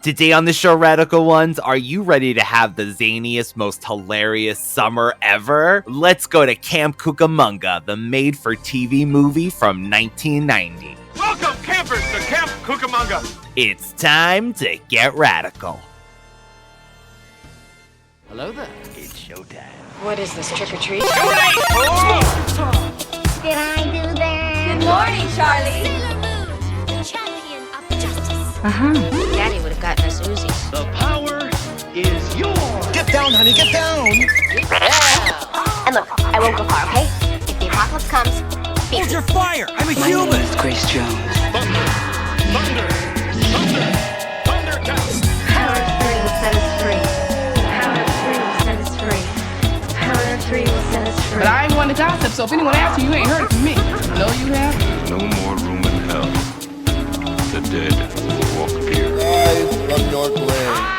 Today on the show, Radical Ones, are you ready to have the zaniest, most hilarious summer ever? Let's go to Camp Cucamonga, the made-for-TV movie from 1990. Welcome, campers, to Camp Cucamonga. It's time to get radical. Hello there. It's showtime. What is this, trick-or-treat? Did I do that? Good morning, Charlie. The champion of justice. Daddy would have gotten us Uzis. The power is yours. Get down, honey, get down. And look, I won't go far, okay? If the apocalypse comes, Hold your fire. I'm a human. Grace Jones. Thunder. Thundercats. Power of 3 will set us free. Power of 3 will set us free. Power of 3 will set us free. But I ain't one to gossip, so if anyone asks you, you ain't heard it from me. No, you have? There's no more room in hell. The dead will walk here. Live from North Lane.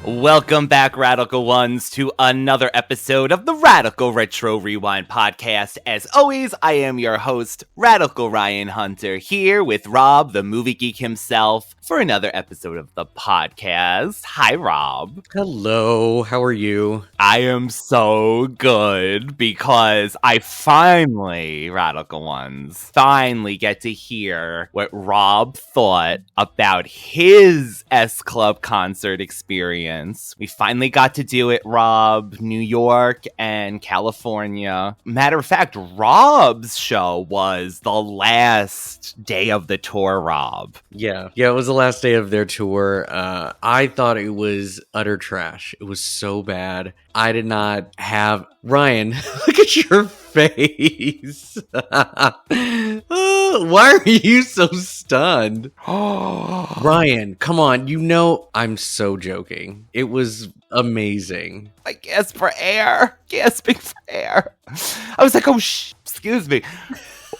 Welcome back, Radical Ones, to another episode of the Radical Retro Rewind podcast. As always, I am your host, Radical Ryan Hunter, here with Rob, the movie geek himself, for another episode of the podcast. Hi, Rob. Hello, how are you? I am so good because I finally, Radical Ones, get to hear what Rob thought about his S-Club concert experience. We finally got to do it, Rob. New York and California. Matter of fact, Rob's show was the last day of the tour, Rob. Yeah, it was the last day of their tour. I thought it was utter trash. It was so bad. I did not have... Ryan, look at your face. Why are you so stunned? Ryan, come on. You know I'm so joking. It was amazing. I gasped for air. Gasping for air. I was like, excuse me.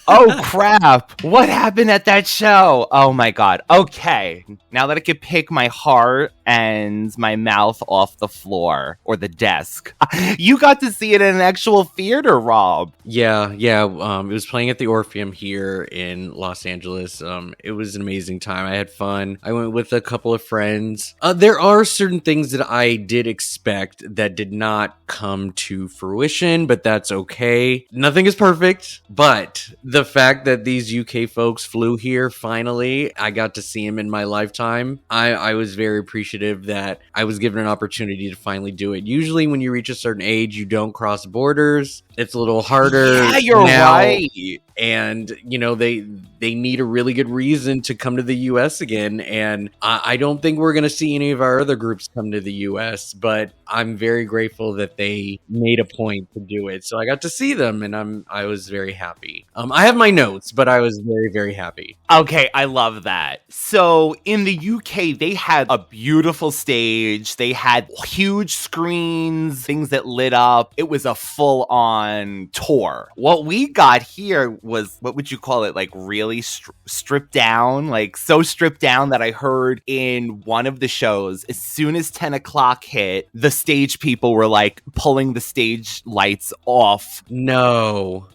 Oh, crap. What happened at that show? Oh, my God. Okay. Now that I can pick my heart and my mouth off the floor or the desk. You got to see it in an actual theater, Rob. Yeah. It was playing at the Orpheum here in Los Angeles. It was an amazing time. I had fun. I went with a couple of friends. There are certain things that I did expect that did not come to fruition, but that's okay. Nothing is perfect, but the fact that these UK folks flew here finally, I got to see them in my lifetime. I was very appreciative that I was given an opportunity to finally do it. Usually when you reach a certain age, you don't cross borders. It's a little harder. Yeah, you're right. And, you know, they need a really good reason to come to the U.S. again. And I don't think we're going to see any of our other groups come to the U.S., but I'm very grateful that they made a point to do it. So I got to see them, and I was very happy. I have my notes, but I was very, very happy. Okay, I love that. So in the UK, they had a beautiful stage. They had huge screens, things that lit up. It was a full-on tour. What we got here was, what would you call it? Like really stripped down, like so stripped down that I heard in one of the shows, as soon as 10 o'clock hit, the stage people were like pulling the stage lights off. No.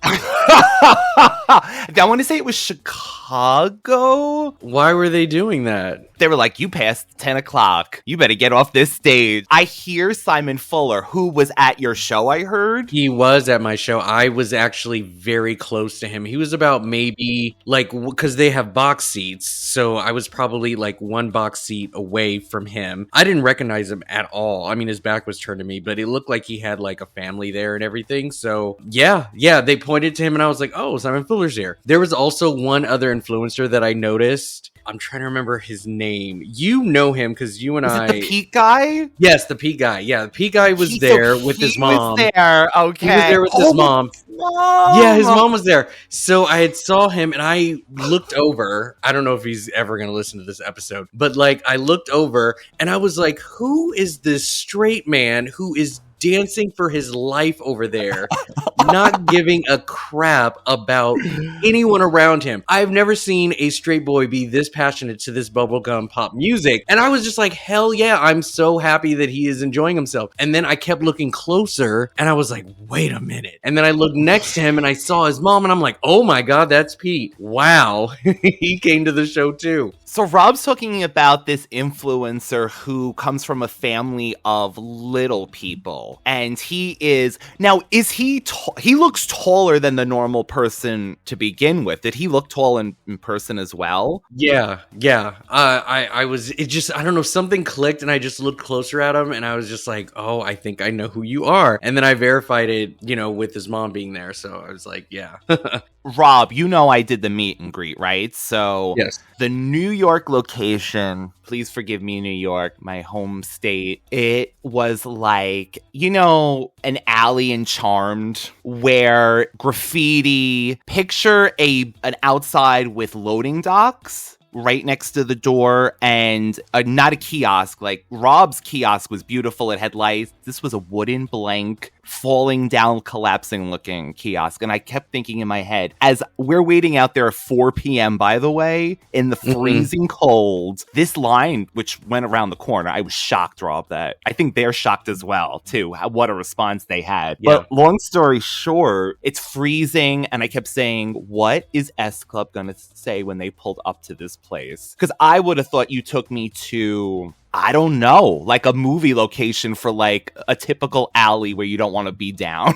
I want to say it was Chicago. Why were they doing that? They were like, you passed 10 o'clock. You better get off this stage. I hear Simon Fuller, who was at your show, I heard. He was at my show. I was actually very close to him. He was about maybe, like, because they have box seats. So I was probably like one box seat away from him. I didn't recognize him at all. I mean, his back was turned to me, but it looked like he had like a family there and everything. So yeah, they pointed to him and I was like, oh, Simon Fuller's here. There was also one other influencer that I noticed. I'm trying to remember his name. You know him because you and Was I... it the Pete guy? Yes, the Pete guy. Yeah, the Pete guy was there with his mom. He was there, okay. He was there with his mom. Yeah, his mom was there. So I had saw him and I looked over. I don't know if he's ever going to listen to this episode, but like I looked over and I was like, who is this straight man who is dancing for his life over there, not giving a crap about anyone around him. I've never seen a straight boy be this passionate to this bubblegum pop music. And I was just like, hell yeah, I'm so happy that he is enjoying himself. And then I kept looking closer and I was like, wait a minute. And then I looked next to him and I saw his mom and I'm like, oh my God, that's Pete. Wow. He came to the show too. So Rob's talking about this influencer who comes from a family of little people. And he is, now, is he, he looks taller than the normal person to begin with. Did he look tall in person as well? Yeah. I was, it just, I don't know, something clicked and I just looked closer at him and I was just like, oh, I think I know who you are. And then I verified it, you know, with his mom being there. So I was like, yeah. Rob, you know I did the meet and greet, right? So yes. The New York location, please forgive me, New York, my home state. It was like, you know, an alley in Charmed where graffiti, picture an outside with loading docks right next to the door and not a kiosk. Like Rob's kiosk was beautiful. It had lights. This was a wooden blank, falling down, collapsing looking kiosk. And I kept thinking in my head, as we're waiting out there at 4 p.m., by the way, in the freezing cold, this line, which went around the corner, I was shocked, Rob, that I think they're shocked as well, too. What a response they had. Yeah. But long story short, it's freezing. And I kept saying, what is S Club going to say when they pulled up to this place? Because I would have thought you took me to, I don't know, like a movie location for like a typical alley where you don't want to be down.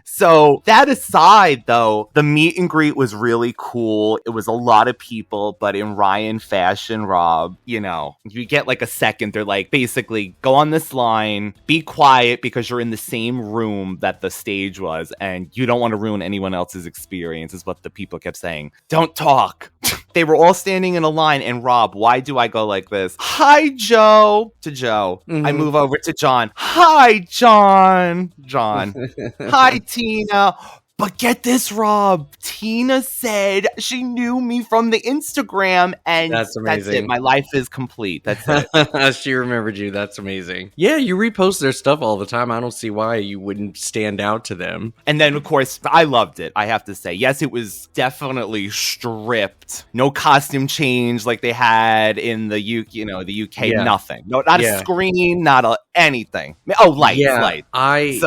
So that aside, though, the meet and greet was really cool. It was a lot of people, but in Ryan fashion, Rob, you know, you get like a second. They're like, basically, go on this line, be quiet because you're in the same room that the stage was, and you don't want to ruin anyone else's experience, is what the people kept saying. Don't talk. They were all standing in a line, and Rob, why do I go like this? Hi, Joe. To Joe. I move over to John. Hi, John. John. Hi, Tina. But get this, Rob. Tina said she knew me from the Instagram, and that's amazing. That's it. My life is complete. That's it. She remembered you. That's amazing. Yeah, you repost their stuff all the time. I don't see why you wouldn't stand out to them. And then, of course, I loved it. I have to say, yes, it was definitely stripped. No costume change like they had in the the UK. Yeah. Nothing. No, not a screen. Not anything. Oh, lights. Yeah, lights.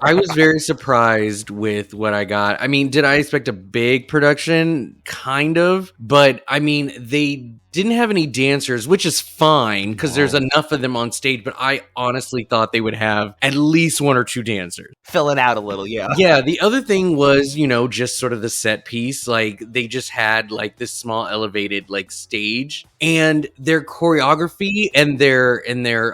I was very surprised with what I got. I mean, did I expect a big production? Kind of. But, I mean, they didn't have any dancers, which is fine because there's enough of them on stage, but I honestly thought they would have at least one or two dancers. Fill it out a little, yeah. Yeah, the other thing was, you know, just sort of the set piece. Like, they just had, like, this small elevated, like, stage. And their choreography and their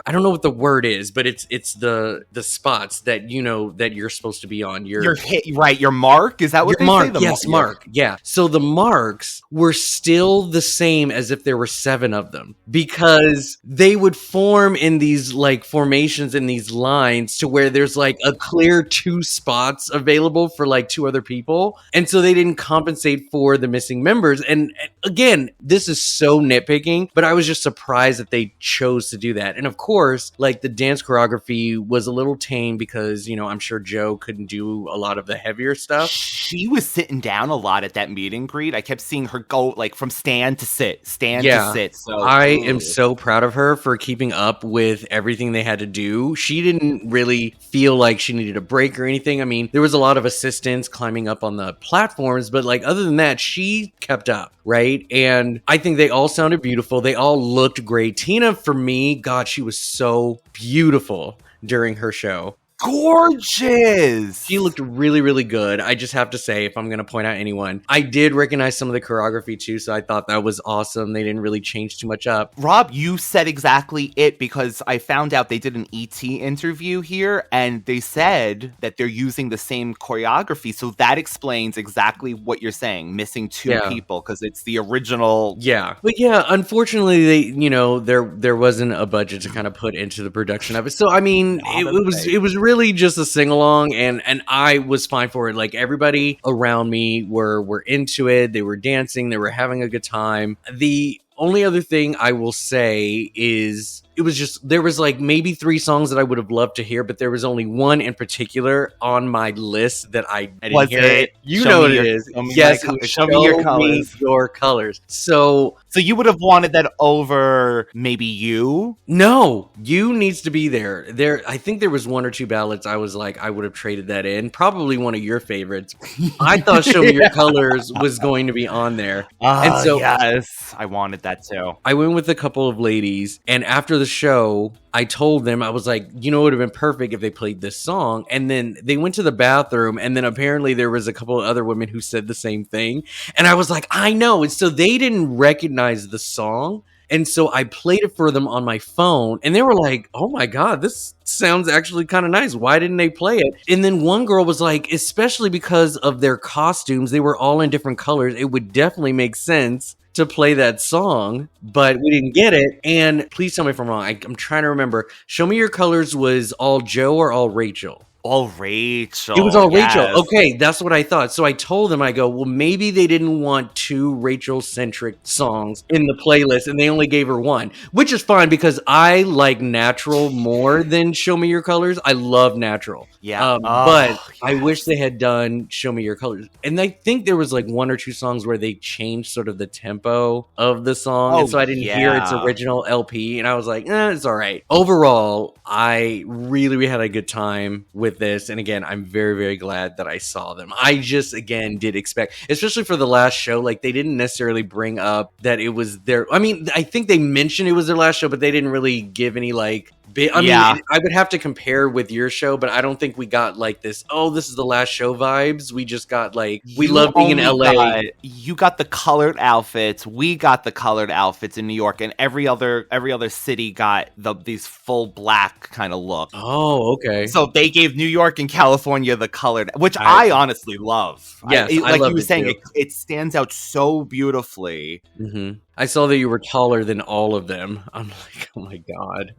I don't know what the word is, but it's the spots that, you know, that you're supposed to be on. Your hit, right, your mark? Is that what they mark? say? Yes, mark. Yeah. So the marks were still the same as if there were 7 of them, because they would form in these like formations in these lines to where there's like a clear 2 spots available for like 2 other people. And so they didn't compensate for the missing members. And again, this is so nitpicking, but I was just surprised that they chose to do that. And of course, like the dance choreography was a little tame because, you know, I'm sure Joe couldn't do a lot of the heavier stuff. She was sitting down a lot at that meet and greet. I kept seeing her go like from stand to sit, to sit. So I am so proud of her for keeping up with everything they had to do. She didn't really feel like she needed a break or anything. I mean, there was a lot of assistance climbing up on the platforms, but like other than that, she kept up, right? And I think they all sounded beautiful. They all looked great. Tina, for me, God, she was so beautiful during her show. Gorgeous. She looked really, really good. I just have to say, if I'm going to point out anyone, I did recognize some of the choreography too, so I thought that was awesome. They didn't really change too much up. Rob, you said exactly it, because I found out they did an ET interview here, and they said that they're using the same choreography, so that explains exactly what you're saying, missing 2 people, because it's the original. Yeah. But yeah, unfortunately, they, you know, there wasn't a budget to kind of put into the production of it. So, I mean, it was really just a sing-along, and I was fine for it. Like, everybody around me were into it. They were dancing. They were having a good time. The only other thing I will say is it was just, there was like maybe 3 songs that I would have loved to hear, but there was only one in particular on my list that I didn't Was hear it You Show know Me what Your- it is. Show Me Yes, My it was Show Me Your Colors. Your Colors. So you would have wanted that over maybe You? no, You needs to be there. I think there was 1 or 2 ballads I was like, I would have traded that in. Probably one of your favorites. I thought Show Me Your Colors was going to be on there. And so yes, I wanted that too. I went with a couple of ladies, and after the show, I told them, I was like, it would have been perfect if they played this song. And then they went to the bathroom, and then apparently there was a couple of other women who said the same thing. And I was like, I know. And so they didn't recognize the song. And so I played it for them on my phone, and they were like, oh my God, this sounds actually kind of nice. Why didn't they play it? And then one girl was like, especially because of their costumes, they were all in different colors. It would definitely make sense to play that song, but we didn't get it. And please tell me if I'm wrong. I'm trying to remember. Show Me Your Colors was all Joe or all Rachel? All Rachel. It was all yes. Rachel. Okay, that's what I thought. So I told them, I go, well, maybe they didn't want 2 Rachel-centric songs in the playlist, and they only gave her 1, which is fine because I like Natural more than Show Me Your Colors. I love Natural. Yeah. But I wish they had done Show Me Your Colors. And I think there was like 1 or 2 songs where they changed sort of the tempo of the song. And so I didn't hear its original LP. And I was like, it's all right. Overall, I really had a good time with this. And again, I'm very, very glad that I saw them. I just, again, did expect, especially for the last show, like they didn't necessarily bring up that it was their, I mean, I think they mentioned it was their last show, but they didn't really give any like, I mean, I would have to compare with your show, but I don't think we got like this, this is the last show vibes. We just got like, we love being in LA. You got the colored outfits. We got the colored outfits in New York, and every other city got these full black kind of look. Oh, okay. So they gave New York and California the colored, which I honestly love. Yes, like you were saying, it stands out so beautifully. Mm-hmm. I saw that you were taller than all of them. I'm like, oh my God.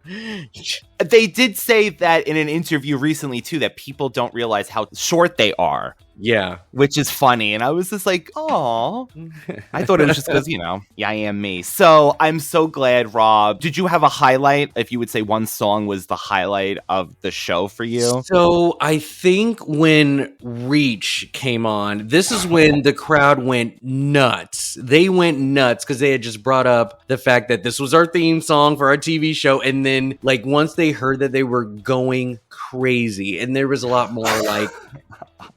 They did say that in an interview recently, too, that people don't realize how short they are. Yeah. Which is funny. And I was just like, oh, I thought it was just because, I am me. So I'm so glad, Rob. Did you have a highlight? If you would say one song was the highlight of the show for you? So I think when Reach came on, this is when the crowd went nuts. They went nuts because they had just brought up the fact that this was our theme song for our TV show. And then like once they heard that, they were going crazy. And there was a lot more like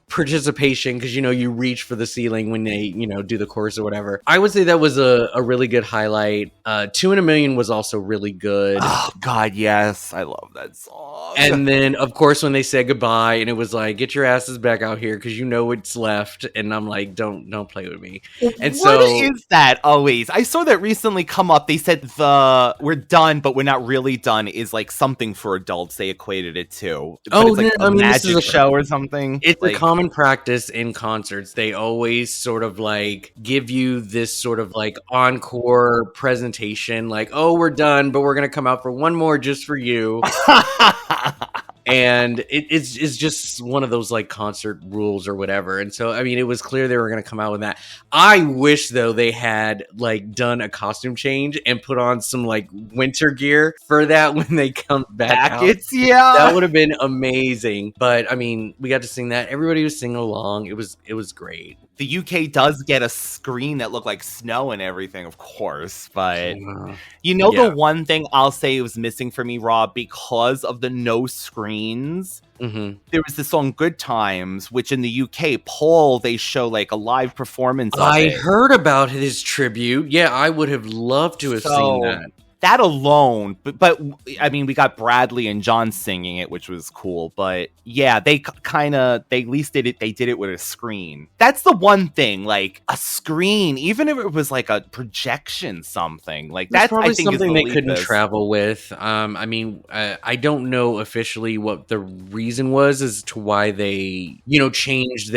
participation because you reach for the ceiling when they do the chorus or whatever. I would say that was a really good highlight. 2 in a Million was also really good. Oh God, yes, I love that song. And then of course when they said goodbye and it was like, get your asses back out here because it's left, and I'm like, don't play with me. And what is that always? I saw that recently come up. They said we're done but we're not really done is like something for adults. They equated it to. But it's like a magic show or something. It's like, a common practice in concerts. They always sort of like give you this sort of like encore presentation, like, oh, we're done, but we're gonna come out for one more just for you. And it's just one of those like concert rules or whatever. And so, I mean, it was clear they were going to come out with that. I wish though they had like done a costume change and put on some like winter gear for that when they come back out. That would have been amazing. But I mean, we got to sing that. Everybody was singing along. It was great. The UK does get a screen that looked like snow and everything, of course. But the one thing I'll say was missing for me, Rob, because of the no screens. Mm-hmm. There was this song Good Times, which in the UK, Paul, they show like a live performance of it. I heard about his tribute. Yeah, I would have loved to have seen that. That alone, but I mean, we got Bradley and John singing it, which was cool. But yeah, they at least did it. They did it with a screen. That's the one thing, like a screen, even if it was like a projection, something like that's probably I think something is they couldn't travel with. I mean, I don't know officially what the reason was as to why they, changed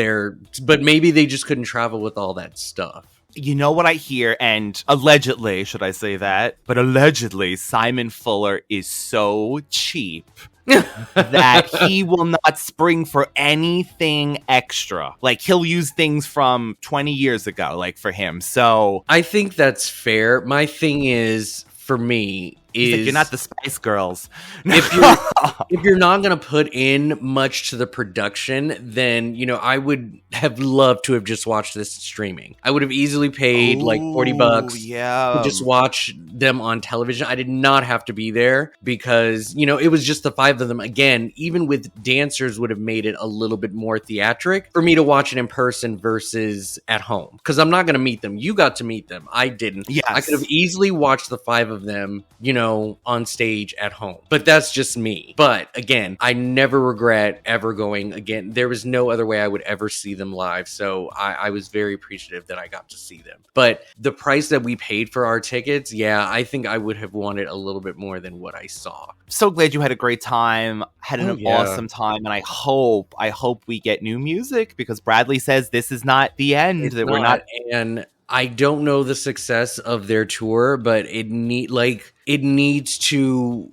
but maybe they just couldn't travel with all that stuff. You know what I hear, and allegedly, should I say that? But allegedly, Simon Fuller is so cheap that he will not spring for anything extra. Like, he'll use things from 20 years ago, like, for him. So I think that's fair. My thing is, for me, He's is like, you're not the Spice Girls. if you're not going to put in much to the production, then, I would have loved to have just watched this streaming. I would have easily paid like $40 to just watch them on television. I did not have to be there because, it was just the 5 of them. Again, even with dancers would have made it a little bit more theatric for me to watch it in person versus at home. Because I'm not going to meet them. You got to meet them. I didn't. Yes. I could have easily watched the 5 of them, on stage at home. But that's just me. But again, I never regret ever going again. There was no other way I would ever see them live. So I was very appreciative that I got to see them. But the price that we paid for our tickets, I think I would have wanted a little bit more than what I saw. So glad you had a great time, had an awesome time, and I hope we get new music because Bradley says this is not the end. We're not. And I don't know the success of their tour, but it needs to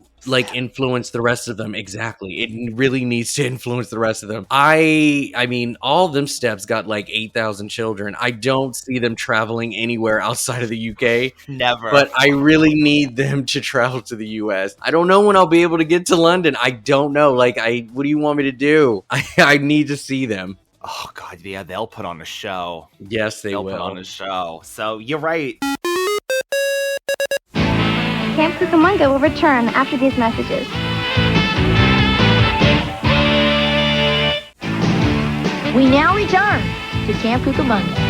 influence the rest of them. Exactly. It really needs to influence the rest of them. I mean, all of them steps got 8,000 children. I don't see them traveling anywhere outside of the UK. Never. But I really need them to travel to the US. I don't know when I'll be able to get to London. I don't know. What do you want me to do? I need to see them. Oh, God, yeah, they'll put on a show. Yes, they'll put on a show. So you're right. Camp Cucamonga will return after these messages. We now return to Camp Cucamonga.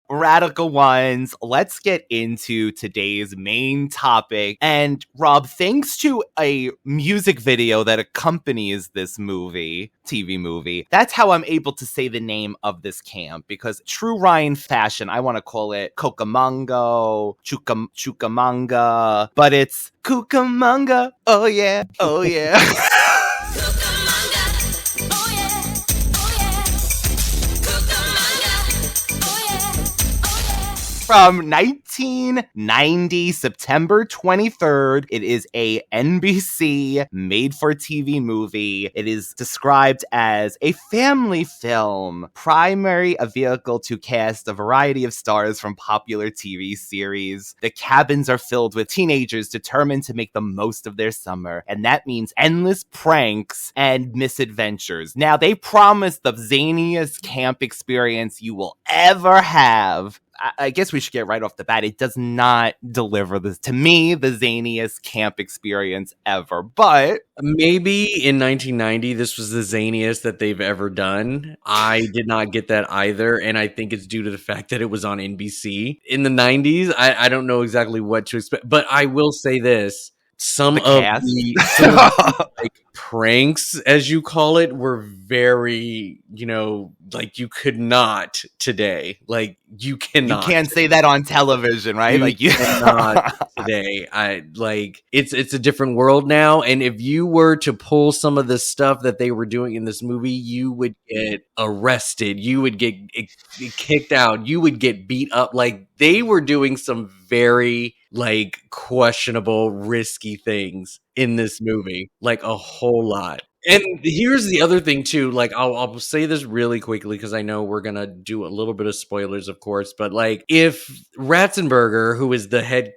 Radical Ones, let's get into today's main topic. And Rob, thanks to a music video that accompanies this TV movie, that's how I'm able to say the name of this camp, because true Ryan fashion, I want to call it Cucamonga, Cucamonga, but it's Cucamonga. Oh yeah, oh yeah. From 1990, September 23rd, it is a NBC made-for-TV movie. It is described as a family film, primarily a vehicle to cast a variety of stars from popular TV series. The cabins are filled with teenagers determined to make the most of their summer, and that means endless pranks and misadventures. Now, they promise the zaniest camp experience you will ever have. I guess we should get right off the bat. It does not deliver this, to me, the zaniest camp experience ever. But maybe in 1990, this was the zaniest that they've ever done. I did not get that either. And I think it's due to the fact that it was on NBC. In the 90s, I don't know exactly what to expect. But I will say this. Some of the pranks, as you call it, were very, you could not today. You cannot. You can't say that on television, right? You cannot today. It's a different world now. And if you were to pull some of the stuff that they were doing in this movie, you would get arrested. You would get kicked out. You would get beat up. They were doing some very questionable, risky things in this movie, a whole lot. And here's the other thing too, I'll say this really quickly because I know we're gonna do a little bit of spoilers, of course, but if Ratzenberger, who is the head,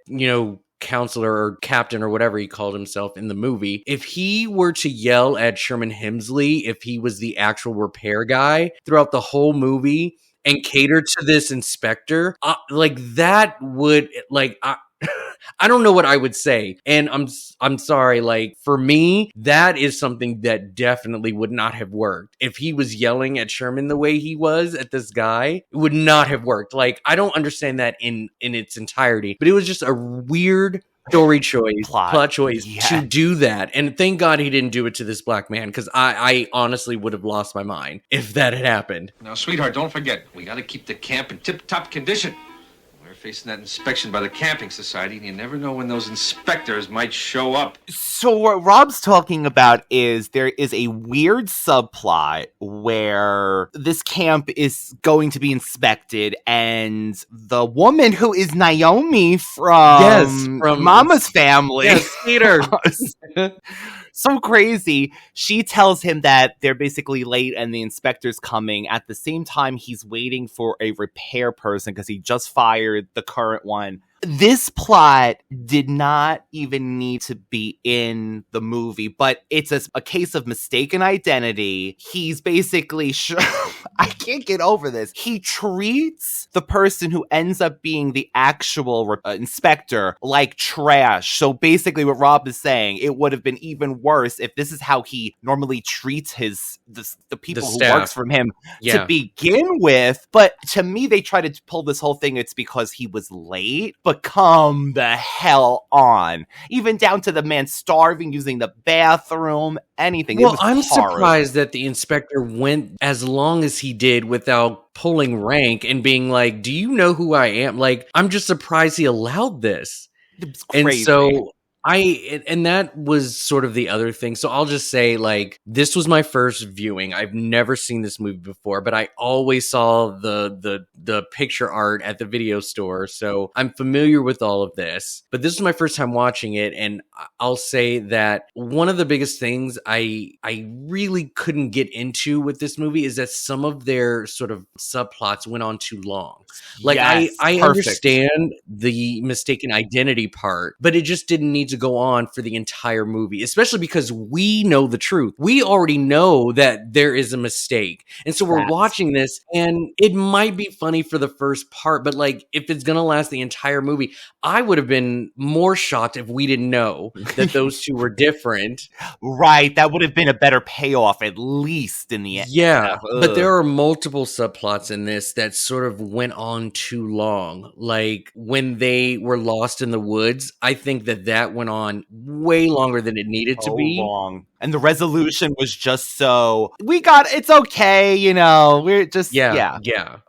counselor or captain or whatever he called himself in the movie, if he were to yell at Sherman Hemsley, if he was the actual repair guy throughout the whole movie and cater to this inspector, that would I don't know what I would say. And I'm sorry, for me, that is something that definitely would not have worked. If he was yelling at Sherman the way he was at this guy, it would not have worked. I don't understand that in its entirety, but it was just a weird story choice, plot choice to do that. And thank God he didn't do it to this black man, because I honestly would have lost my mind if that had happened. Now, sweetheart, don't forget, we got to keep the camp in tip-top condition. We're facing that inspection by the Camping Society, and you never know when those inspectors might show up. So what Rob's talking about is there is a weird subplot where this camp is going to be inspected, and the woman who is Naomi from Mama's Family. Yes, Peter. So crazy. She tells him that they're basically late and the inspector's coming. At the same time, he's waiting for a repair person because he just fired the current one This plot did not even need to be in the movie, but it's a case of mistaken identity. He's basically I can't get over this. He treats the person who ends up being the actual inspector like trash. So basically what Rob is saying, it would have been even worse if this is how he normally treats the people who works for him to begin with. But to me, they try to pull this whole thing. It's because he was late, but come the hell on. Even down to the man starving, using the bathroom, anything. Well, I'm surprised that the inspector went as long as he did without pulling rank and being like, do you know who I am? Like, I'm just surprised he allowed this. It was crazy. And so and that was sort of the other thing. So I'll just say, like, this was my first viewing. I've never seen this movie before, but I always saw the picture art at the video store. So I'm familiar with all of this, but this was my first time watching it. And I'll say that one of the biggest things I really couldn't get into with this movie is that some of their sort of subplots went on too long. Like, yes, I understand the mistaken identity part, but it just didn't need to go on for the entire movie, especially because we know the truth. We already know that there is a mistake. And so we're watching this, and it might be funny for the first part, but like, if it's going to last the entire movie, I would have been more shocked if we didn't know that those two were different. Right. That would have been a better payoff, at least in the end. Yeah. But there are multiple subplots in this that sort of went on too long. Like, when they were lost in the woods, I think that went on way longer than it needed to be. Long. And the resolution was just so, it's okay, you know, we're just, yeah.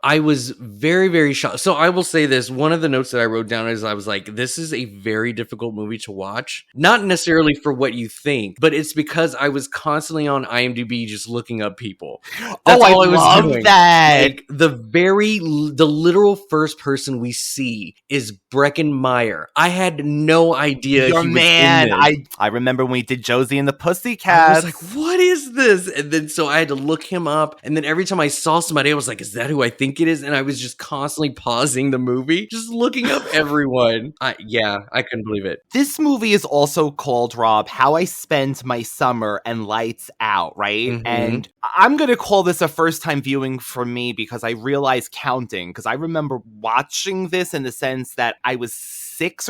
I was very, very shocked. So I will say this, one of the notes that I wrote down is I was like, this is a very difficult movie to watch. Not necessarily for what you think, but it's because I was constantly on IMDb just looking up people. That's all I was love doing. That. Like, the literal first person we see is Breckin Meyer. I had no idea Your he was man, in this. I remember when we did Josie and the Pussycats. I was like, what is this? And then so I had to look him up. And then every time I saw somebody, I was like, is that who I think it is? And I was just constantly pausing the movie, just looking up everyone. I couldn't believe it. This movie is also called, Rob, How I Spent My Summer and Lights Out, right? Mm-hmm. And I'm going to call this a first time viewing for me because I realized counting, because I remember watching this in the sense that I was six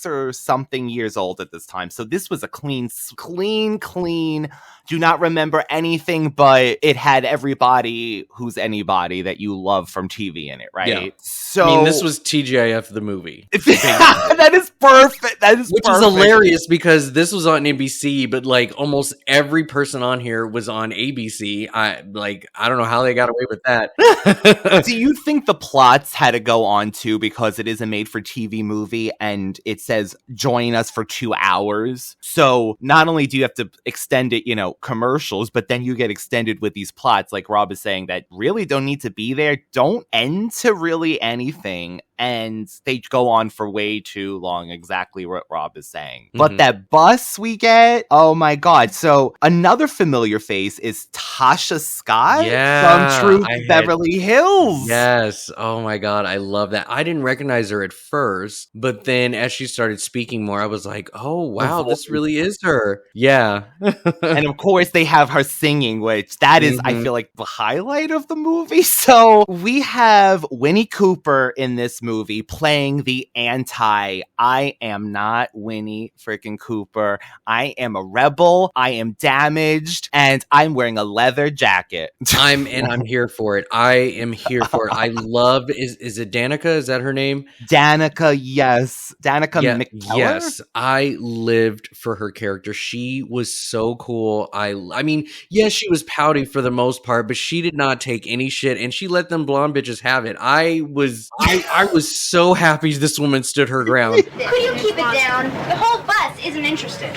or something years old at this time. So this was a clean, do not remember anything, but it had everybody who's anybody that you love from TV in it, right? Yeah. So I mean, this was TGIF the movie. That is perfect. Which is hilarious because this was on NBC, but like almost every person on here was on ABC. I don't know how they got away with that. Do you think the plots had to go on too because it is a made-for-TV movie and it says join us for 2 hours? So not only do you have to extend it, you know, commercials, but then you get extended with these plots, like Rob is saying, that really don't need to be there, don't end to really anything, and they go on for way too long, exactly what Rob is saying. Mm-hmm. But that bus we get, oh my god. So another familiar face is Tasha Scott from True Beverly Hills. Yes. Oh my god, I love that. I didn't recognize her at first, but then as she started speaking more, I was like, oh wow, this really is her. Yeah. And of course they have her singing, which that is, I feel like, the highlight of the movie. So we have Winnie Cooper in this movie playing the I am not Winnie freaking Cooper. I am a rebel. I am damaged, and I'm wearing a leather jacket. I'm here for it. I am here for it. I love, is it Danica? Is that her name? Danica, yes. Danica McKellar? Yes. I lived for her character. She was so cool. I mean, yes, she was pouty for the most part, but she did not take any shit, and she let them blonde bitches have it. I was so happy this woman stood her ground. Could you keep it down? The whole bus isn't interested.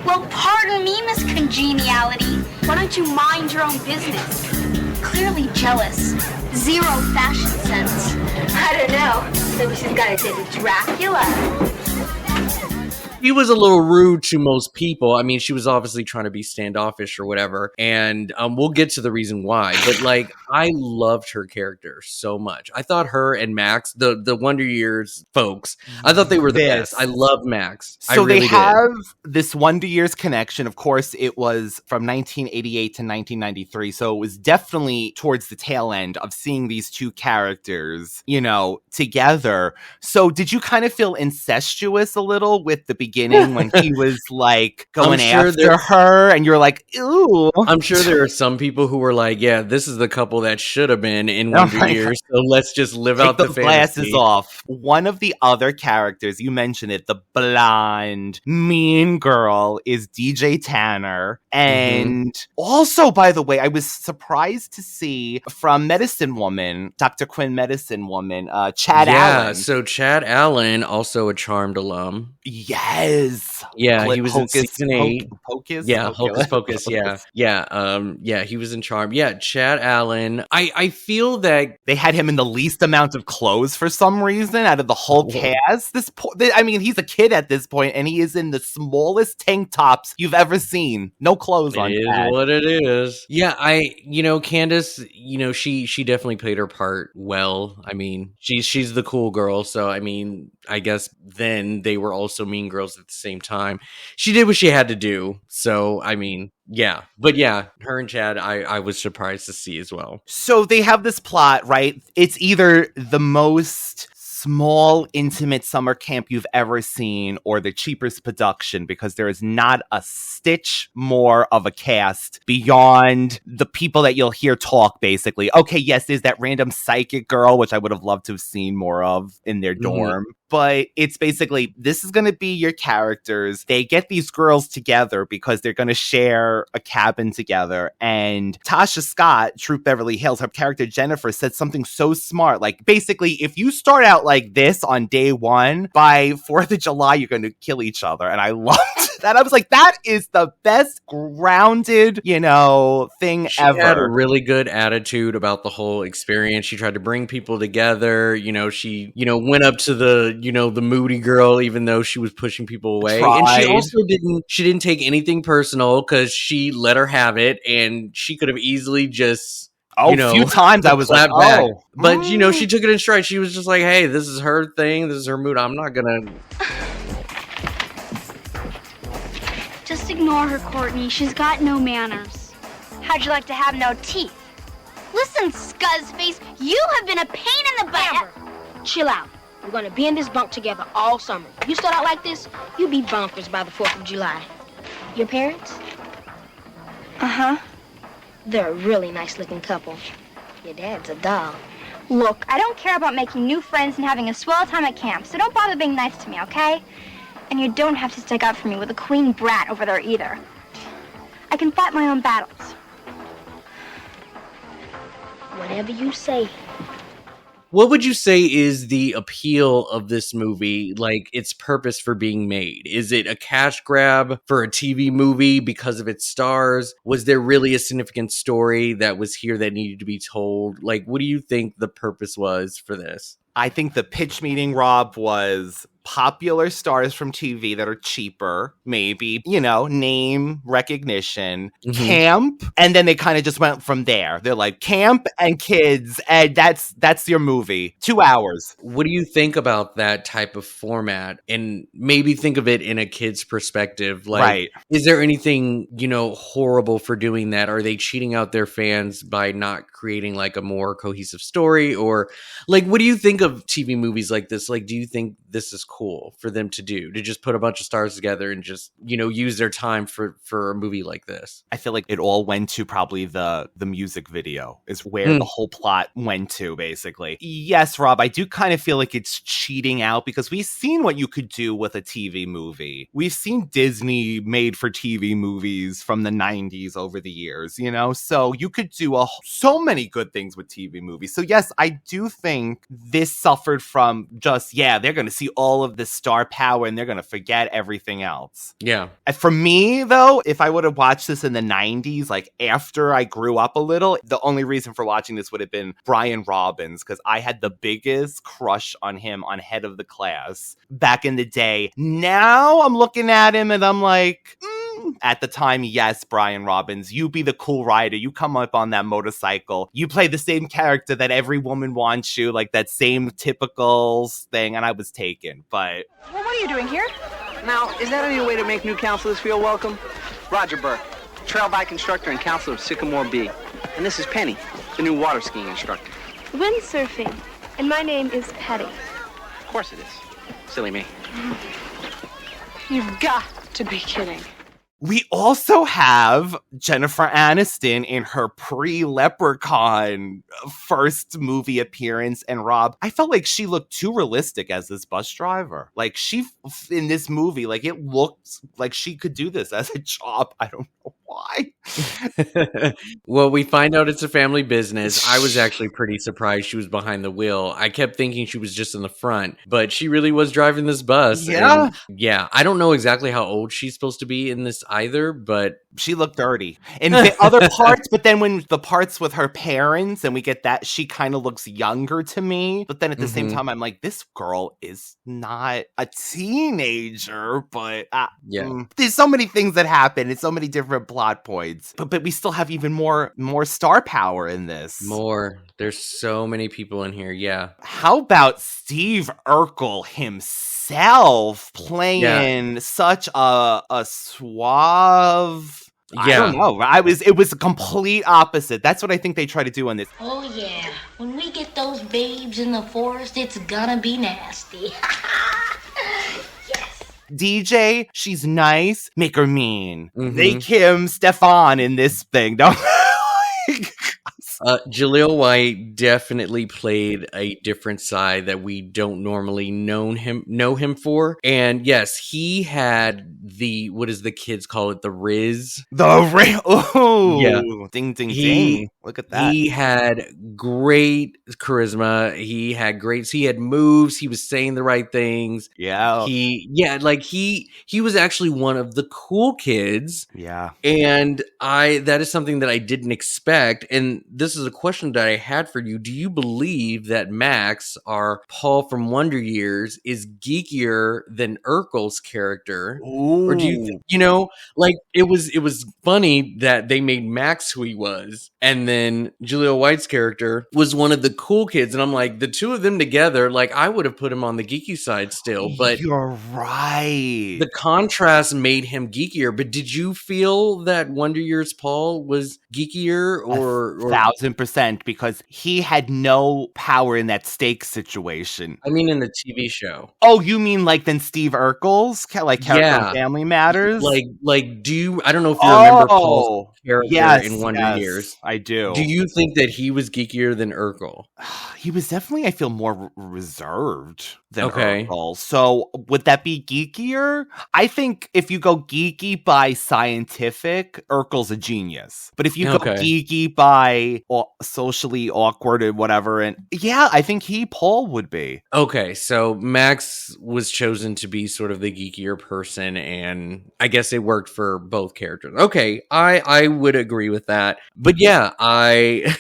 Well, pardon me, Miss Congeniality. Why don't you mind your own business? Clearly jealous. Zero fashion sense. I don't know. Maybe she's got a date with Dracula. She was a little rude to most people. I mean, she was obviously trying to be standoffish or whatever. And we'll get to the reason why. But like, I loved her character so much. I thought her and Max, the Wonder Years folks, I thought they were the best. I love Max. So really they have this Wonder Years connection. Of course, it was from 1988 to 1993. So it was definitely towards the tail end of seeing these two characters, you know, together. So did you kind of feel incestuous a little with the beginning when he was like going after her and you're like, ooh? I'm sure there are some people who were like, yeah, this is the couple that should have been in Wonder Years. So let's just live out the fantasy. Glasses off. One of the other characters, you mentioned it, the blonde, mean girl is DJ Tanner. And also, by the way, I was surprised to see from Medicine Woman, Dr. Quinn Medicine Woman, Chad Allen. Yeah, so Chad Allen, also a Charmed alum. Yes. Yeah, he was in season 8. Hocus? Yeah, Hocus Pocus, yeah. Yeah, he was in Charmed. Yeah, Chad Allen. I feel that they had him in the least amount of clothes for some reason out of the whole cast. I mean, he's a kid at this point, and he is in the smallest tank tops you've ever seen. No clothes on. It is what it is. Yeah, Candace, she definitely played her part well. I mean, she's the cool girl, so I mean, I guess then they were also mean girls at the same time. She did what she had to do. So, I mean, yeah. But yeah, her and Chad, I was surprised to see as well. So they have this plot, right? It's either the most small, intimate summer camp you've ever seen or the cheapest production, because there is not a stitch more of a cast beyond the people that you'll hear talk, basically. Okay, yes, there's that random psychic girl, which I would have loved to have seen more of in their dorm. But it's basically, this is going to be your characters. They get these girls together because they're going to share a cabin together. And Tasha Scott, Troop Beverly Hills, her character Jennifer, said something so smart. Like, basically, if you start out like this on day one, by 4th of July, you're going to kill each other. And I loved that. I was like, that is the best grounded, thing she ever. She had a really good attitude about the whole experience. She tried to bring people together. She, went up to the moody girl, even though she was pushing people away. And she also didn't take anything personal because she let her have it, and she could have easily just a few times I was like, back. But she took it in stride. She was just like, hey, this is her thing, this is her mood, I'm not gonna Just ignore her, Courtney. She's got no manners. How'd you like to have no teeth? Listen, scuzzface, you have been a pain in the butt. Amber, chill out. We're gonna be in this bunk together all summer. You start out like this, you'll be bonkers by the 4th of July. Your parents? Uh-huh. They're a really nice-looking couple. Your dad's a doll. Look, I don't care about making new friends and having a swell time at camp, so don't bother being nice to me, okay? And you don't have to stick up for me with a queen brat over there either. I can fight my own battles. Whatever you say. What would you say is the appeal of this movie, like its purpose for being made? Is it a cash grab for a TV movie because of its stars? Was there really a significant story that was here that needed to be told? Like, what do you think the purpose was for this? I think the pitch meeting, Rob, was popular stars from TV that are cheaper, maybe, name recognition, camp, and then they kind of just went from there. They're like, camp and kids, and that's your movie. 2 hours. What do you think about that type of format? And maybe think of it in a kid's perspective. Like, right. Is there anything, horrible for doing that? Are they cheating out their fans by not creating like a more cohesive story? Or like, what do you think of TV movies like this? Like, do you think this is cool for them to do, to just put a bunch of stars together and just, use their time for a movie like this? I feel like it all went to probably the music video is where the whole plot went to, basically. Yes, Rob, I do kind of feel like it's cheating out because we've seen what you could do with a TV movie. We've seen Disney made for TV movies from the 90s over the years, so you could do so many good things with TV movies. So yes, I do think this suffered from just, they're going to see all of this star power and they're going to forget everything else. Yeah. And for me, though, if I would have watched this in the 90s, like after I grew up a little, the only reason for watching this would have been Brian Robbins, because I had the biggest crush on him on Head of the Class back in the day. Now I'm looking at him and I'm like, at the time, yes, Brian Robbins, you be the cool rider. You come up on that motorcycle. You play the same character that every woman wants you, like that same typical thing. And I was taken, but... Well, what are you doing here? Now, is that any way to make new counselors feel welcome? Roger Burke, trail bike instructor and counselor of Sycamore B. And this is Penny, the new water skiing instructor. Windsurfing. And my name is Patty. Of course it is. Silly me. You've got to be kidding. We also have Jennifer Aniston in her pre-Leprechaun first movie appearance. And Rob, I felt like she looked too realistic as this bus driver. Like in this movie, like it looked like she could do this as a job. I don't know why. Well, we find out it's a family business. I was actually pretty surprised she was behind the wheel. I kept thinking she was just in the front, but she really was driving this bus. Yeah. And yeah. I don't know exactly how old she's supposed to be in this either, but she looked dirty in the other parts. But then when the parts with her parents and we get that, she kind of looks younger to me. But then at the same time, I'm like, this girl is not a teenager, but there's so many things that happen. It's so many different plot points, but we still have even more star power in this. There's so many people in here. Yeah. How about Steve Urkel himself playing such a suave? Yeah. I don't know. It was a complete opposite. That's what I think they try to do on this. Oh yeah, when we get those babes in the forest, it's gonna be nasty. DJ, she's nice, make her mean. Make him Stefan in this thing. Don't Jaleel White definitely played a different side that we don't normally know him for. And yes, he had what does the kids call it? The Riz. Oh, yeah. Ding, ding, ding. Look at that. He had great charisma. He had moves. He was saying the right things. Yeah. He was actually one of the cool kids. Yeah. And that is something that I didn't expect. And this is a question that I had for you. Do you believe that Max, our Paul from Wonder Years, is geekier than Urkel's character? Ooh. Or do you it was funny that they made Max who he was, and then Jaleel White's character was one of the cool kids, and I'm like, the two of them together, like I would have put him on the geeky side still, but you're right. The contrast made him geekier. But did you feel that Wonder Years Paul was geekier or 1,000%, because he had no power in that steak situation. I mean, in the TV show. Oh, you mean like than Steve Urkel's character in Family Matters? I don't know if you remember Paul's character in Wonder Years. I do. Do you think that he was geekier than Urkel? He was definitely, I feel, more reserved than Urkel. So would that be geekier? I think if you go geeky by scientific, Urkel's a genius. But if you go geeky by socially awkward and whatever, and I think Paul would be. Okay, so Max was chosen to be sort of the geekier person, and I guess it worked for both characters. Okay, I would agree with that. But yeah, I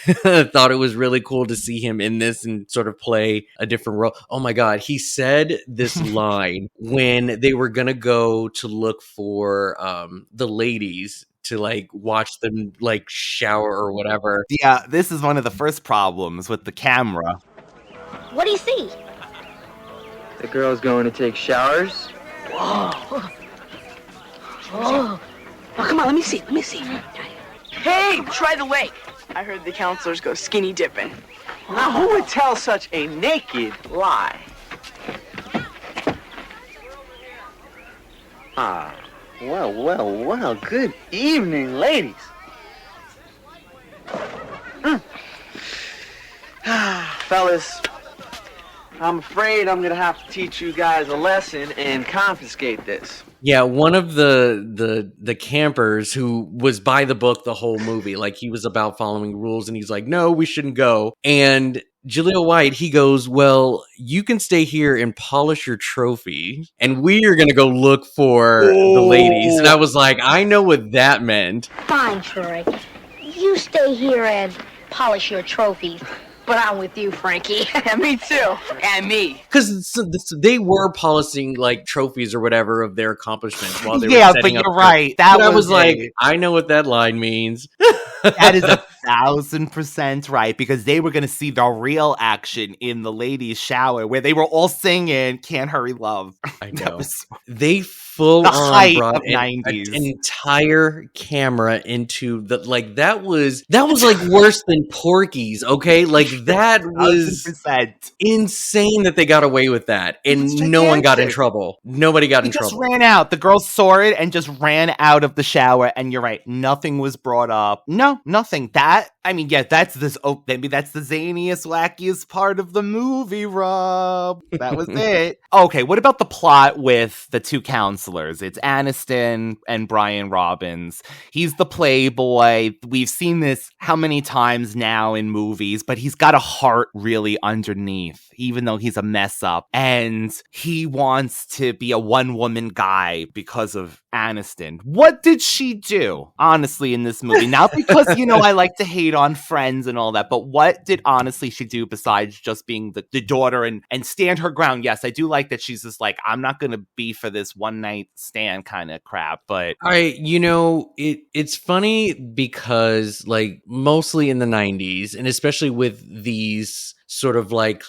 thought it was really cool to see him in this and sort of play a different role. Oh my God, he said this line when they were gonna go to look for the ladies to watch them shower or whatever. Yeah, this is one of the first problems with the camera. What do you see? The girl's going to take showers. Whoa. Oh, come on, let me see. Hey, try the lake. I heard the counselors go skinny dipping. Now, who would tell such a naked lie? Well, good evening, ladies. Fellas, I'm afraid I'm gonna have to teach you guys a lesson and confiscate this. Yeah, one of the campers who was by the book the whole movie, he was about following rules, and he's like, no, we shouldn't go. And Jaleel White, he goes, well, you can stay here and polish your trophy, and we are going to go look for the ladies. And I was like, I know what that meant. Fine, Troy. You stay here and polish your trophies. But I'm with you, Frankie. Me too. And me. Because they were polishing like trophies or whatever of their accomplishments while they were Yeah, setting but up. you're right. That I was was like, it. I know what that line means. That is 1,000% right, because they were going to see the real action in the ladies' shower where they were all singing "Can't Hurry Love." I know. Was they full the on height brought of 90s. an entire camera into the like that was like worse than Porky's. Okay, like that was 1,000%. insane that they got away with that, and no one got in trouble. Nobody got in trouble. Just ran out. The girls saw it and just ran out of the shower. And you're right, nothing was brought up. No, nothing. That's this. Oh, maybe that's the zaniest, wackiest part of the movie, Rob. That was it. Okay, what about the plot with the two counselors? It's Aniston and Brian Robbins. He's the playboy. We've seen this how many times now in movies, but he's got a heart really underneath, even though he's a mess up. And he wants to be a one-woman guy because of Aniston. What did she do, honestly, in this movie? Not because, I like to hate on Friends and all that, but what did honestly she do besides just being the daughter and stand her ground? Yes, I do like that she's just like, I'm not going to be for this one night stand kind of crap, but it's funny because like mostly in the 90s, and especially with these sort of like,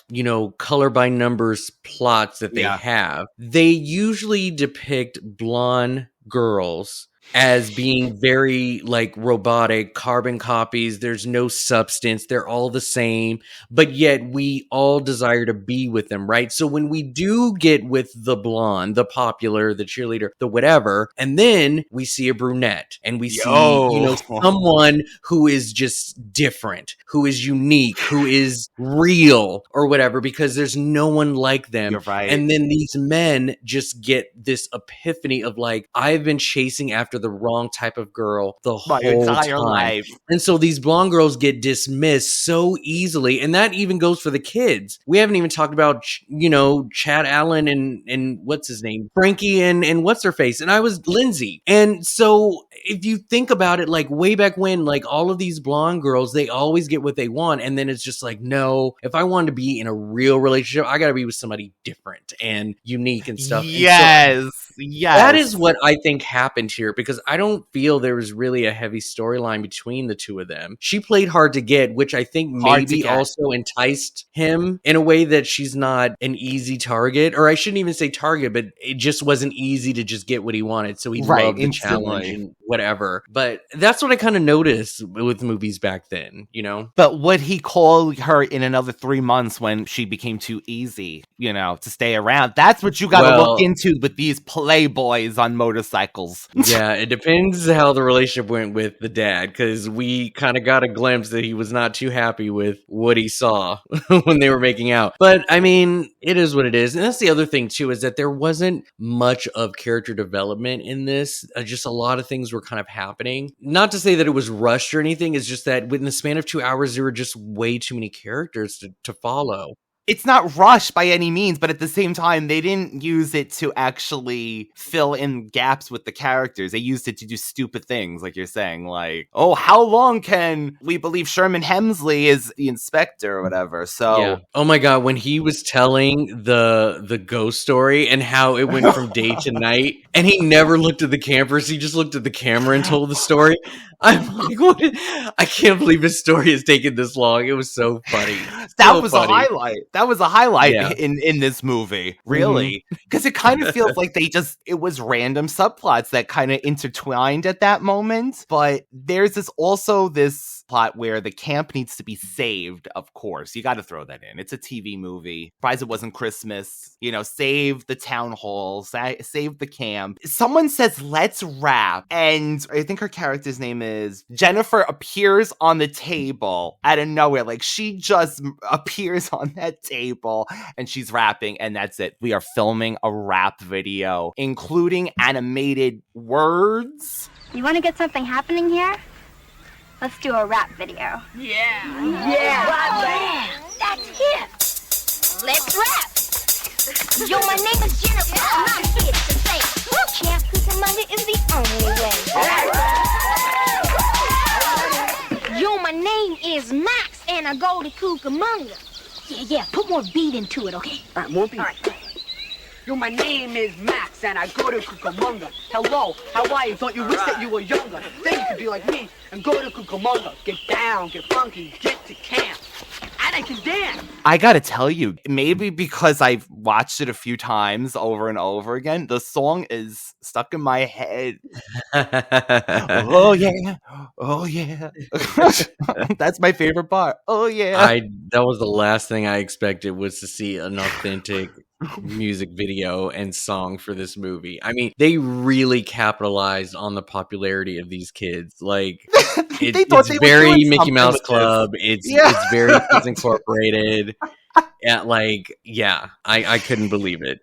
color by numbers plots that they have, they usually depict blonde girls as being very like robotic, carbon copies. There's no substance. They're all the same, but yet we all desire to be with them, right? So when we do get with the blonde, the popular, the cheerleader, the whatever, and then we see a brunette and we see, someone who is just different, who is unique, who is real or whatever, because there's no one like them. You're right. And then these men just get this epiphany of like, I've been chasing after the wrong type of girl the whole entire time. life. And so these blonde girls get dismissed so easily. And that even goes for the kids. We haven't even talked about, Chad Allen and what's his name? Frankie and what's her face? And I was Lindsay. And so if you think about it, like way back when, like all of these blonde girls, they always get what they want. And then it's just like, no, if I want to be in a real relationship, I got to be with somebody different and unique and stuff. Yes. And so that is what I think happened here, because I don't feel there was really a heavy storyline between the two of them. She played hard to get, which I think maybe also enticed him in a way that she's not an easy target, or I shouldn't even say target, but it just wasn't easy to just get what he wanted. So he loved the challenge and whatever. But that's what I kind of noticed with movies back then, But would he call her in another 3 months when she became too easy, to stay around? That's what you got to look into with these playboys on motorcycles. Yeah, it depends how the relationship went with the dad, because we kind of got a glimpse that he was not too happy with what he saw when they were making out. But I mean, it is what it is. And that's the other thing too, is that there wasn't much of character development in this. Just a lot of things were kind of happening. Not to say that it was rushed or anything. It's just that within the span of 2 hours, there were just way too many characters to follow. It's not rushed by any means, but at the same time, they didn't use it to actually fill in gaps with the characters. They used it to do stupid things, like you're saying, like, oh, how long can we believe Sherman Hemsley is the inspector or whatever? So, yeah. Oh my God, when he was telling the ghost story and how it went from day to night, and he never looked at the campers, he just looked at the camera and told the story. I'm like, what? I can't believe his story has taken this long. It was so funny. That was a highlight. That was a highlight in this movie, really. Because it kind of feels like it was random subplots that kind of intertwined at that moment. But there's this plot where the camp needs to be saved, of course. You got to throw that in. It's a TV movie. Surprised it wasn't Christmas. Save the town hall, save the camp. Someone says, let's rap. And I think her character's name is Jennifer appears on the table out of nowhere. Like, she just appears on that table and she's rapping, and that's it. We are filming a rap video, including animated words. You want to get something happening here? Let's do a rap video. Yeah. That's hip. Let's rap. Yo, my name is Jennifer, and I'm here to say, Camp Cucamonga is the only way. Yo, my name is Max, and I go to Cucamonga. Yeah, put more beat into it, okay? All right, more beat. All right. Yo, my name is Max, and I go to Cucamonga. Hello, how are you? Thought you wished that you were younger. Then you could be like me and go to Cucamonga. Get down, get funky, get to camp. And I can dance. I gotta tell you, maybe because I've watched it a few times over and over again, the song is stuck in my head. Oh yeah, oh yeah. That's my favorite part. Oh yeah. That was the last thing I expected, was to see an authentic music video and song for this movie. I mean, they really capitalized on the popularity of these kids. Like, it's very Mickey Mouse Club. It's very Kids Incorporated. I couldn't believe it.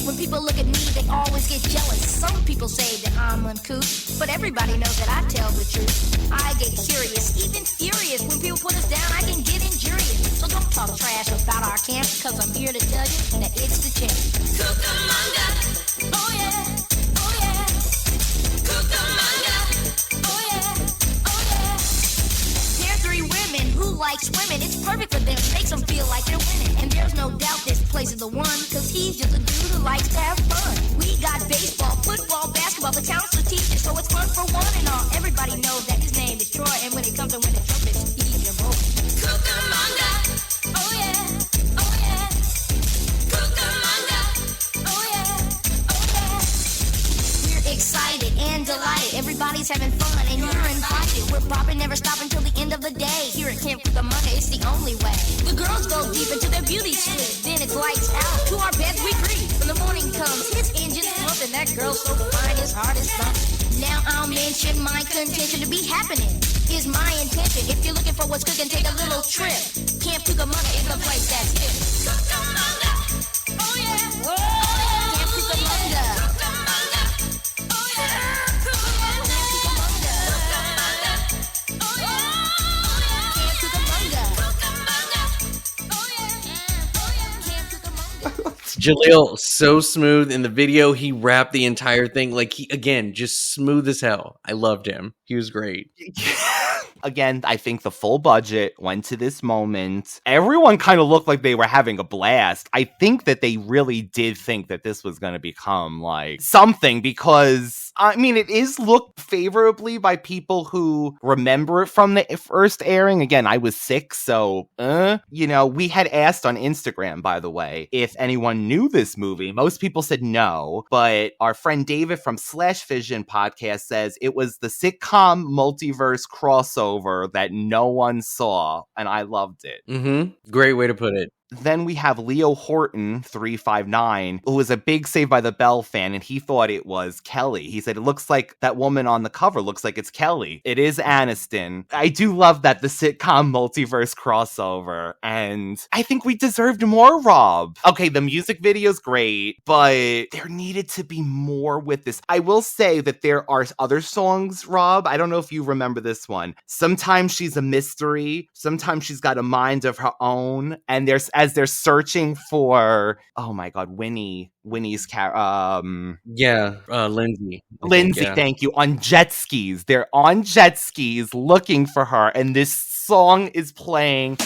When people look at me, they always get jealous. Some people say that I'm uncouth, but everybody knows that I tell the truth. I get curious, even furious. When people put us down, I can get injurious. So don't talk trash about our camp, cause I'm here to tell you that it's the champ. Cucamonga, oh yeah, oh yeah. Cucamonga, oh yeah, oh yeah. They're three women who like swimming. It's perfect for them, makes them feel like they're winning. And there's no doubt this place is the one, cause he's just a dude who likes to have fun. We got baseball, football, basketball, the counselor teaches, so it's fun for one and all. Everybody knows that his name is Troy, and when it comes to winning trumpets, he's your boy. Cucamonga, oh yeah, oh yeah. Cucamonga, oh yeah, oh yeah. We're excited and delighted, everybody's having fun, and you're invited. We're popping, never stopping till the end of the day. Here at Camp Cucamonga, it's the only way. The girls go deep into their beauty sleep, then it's lights out. To our beds we breathe. When the morning comes, his engine's pumping. That girl's so fine, his heart is thumping. Now I'll mention my contention to be happening. Is my intention. If you're looking for what's cooking, take a little trip. Camp Cucamonga is the place that's hip. Cucamonga, oh yeah, oh yeah. Camp Cucamonga, Cucamonga, oh yeah. Cucamonga, Cucamonga, oh yeah. Camp Cucamonga, Cucamonga, oh yeah, Camp Cucamonga. Jaleel, so smooth in the video. He rapped the entire thing. Like, he, again, just smooth as hell. I loved him. He was great. Again, I think the full budget went to this moment. Everyone kind of looked like they were having a blast. I think that they really did think that this was going to become like something, because I mean, it is looked favorably by people who remember it from the first airing. Again, I was 6, so, we had asked on Instagram, by the way, if anyone knew this movie. Most people said no, but our friend David from Slash Vision podcast says it was the sitcom multiverse crossover that no one saw, and I loved it. Mm-hmm. Great way to put it. Then we have Leo Horton, 359, who was a big Saved by the Bell fan, and he thought it was Kelly. He said, it looks like that woman on the cover looks like it's Kelly. It is Aniston. I do love that, the sitcom multiverse crossover, and I think we deserved more, Rob. Okay, the music video's great, but there needed to be more with this. I will say that there are other songs, Rob. I don't know if you remember this one. Sometimes she's a mystery. Sometimes she's got a mind of her own, and as they're searching for, oh my God, Winnie's Lindsay. Lindsay, yeah. Thank you. On jet skis. They're on jet skis looking for her, and this song is playing.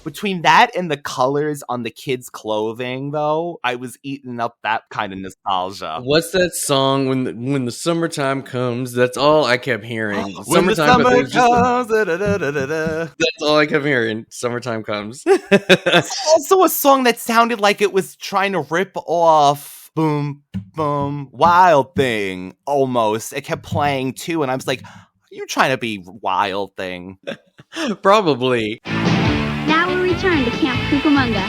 Between that and the colors on the kids' clothing, though, I was eating up that kind of nostalgia. What's that song when the summertime comes? That's all I kept hearing. When the Summertime, but summer there's just comes, da-da-da-da-da. that's all I kept hearing. Summertime comes. It's also a song that sounded like it was trying to rip off Boom Boom Wild Thing almost. It kept playing too, and I was like, are you trying to be Wild Thing? Probably. Now we return to Camp Cucamonga.